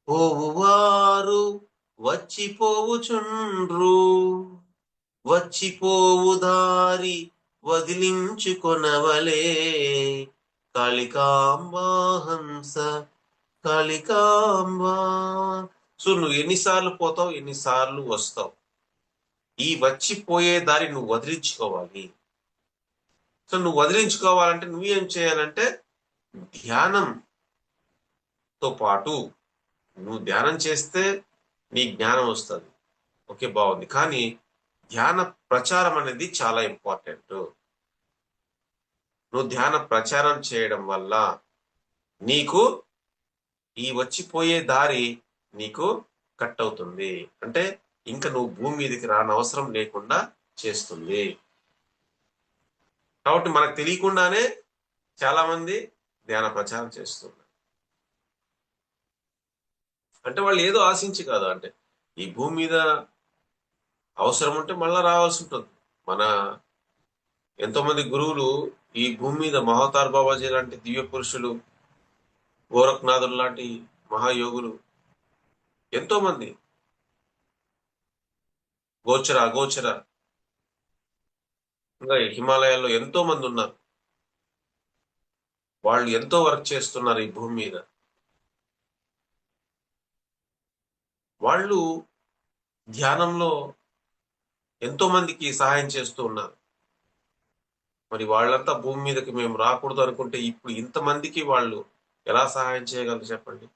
పోవువారు వచ్చిపోవుచుండ్రు, వచ్చిపోవు దారి వదిలించుకొనవలే. కాళికాంబాహంస కాళికాంబా. సో నువ్వు ఎన్నిసార్లు పోతావు, ఎన్నిసార్లు వస్తావు. ఈ వచ్చిపోయే దారి నువ్వు వదిలించుకోవాలి. సో నువ్వు వదిలించుకోవాలంటే నువ్వేం చేయాలంటే ధ్యానంతో పాటు నువ్వు ధ్యానం చేస్తే నీ జ్ఞానం వస్తుంది. ఓకే, బాగుంది. కానీ ధ్యాన ప్రచారం అనేది చాలా ఇంపార్టెంట్. నువ్వు ధ్యాన ప్రచారం చేయడం వల్ల నీకు ఈ వచ్చిపోయే దారి నీకు కట్ అవుతుంది. అంటే ఇంకా నువ్వు భూమి మీదకి రానవసరం లేకుండా చేస్తుంది. కాబట్టి మనకు తెలియకుండానే చాలా మంది ధ్యాన ప్రచారం చేస్తున్నారు. అంటే వాళ్ళు ఏదో ఆశించి కాదు, అంటే ఈ భూమి మీద అవసరం ఉంటే మళ్ళా రావాల్సి ఉంటుంది. మన ఎంతో మంది గురువులు ఈ భూమి మీద మహతార్ బాబాజీ లాంటి దివ్య పురుషులు, గోరఖ్నాథులు లాంటి మహాయోగులు, ఎంతో మంది గోచర అగోచర, ఇంకా హిమాలయాల్లో ఎంతో మంది ఉన్నారు. వాళ్ళు ఎంతో వర్క్ చేస్తున్నారు ఈ భూమి మీద. వాళ్ళు ధ్యానంలో ఎంతో మందికి సహాయం చేస్తూ ఉన్నారు. మరి వాళ్ళంతా భూమి మీదకి మేము రాకూడదు అనుకుంటే ఇప్పుడు ఇంతమందికి వాళ్ళు ఎలా సహాయం చేయగలరు చెప్పండి.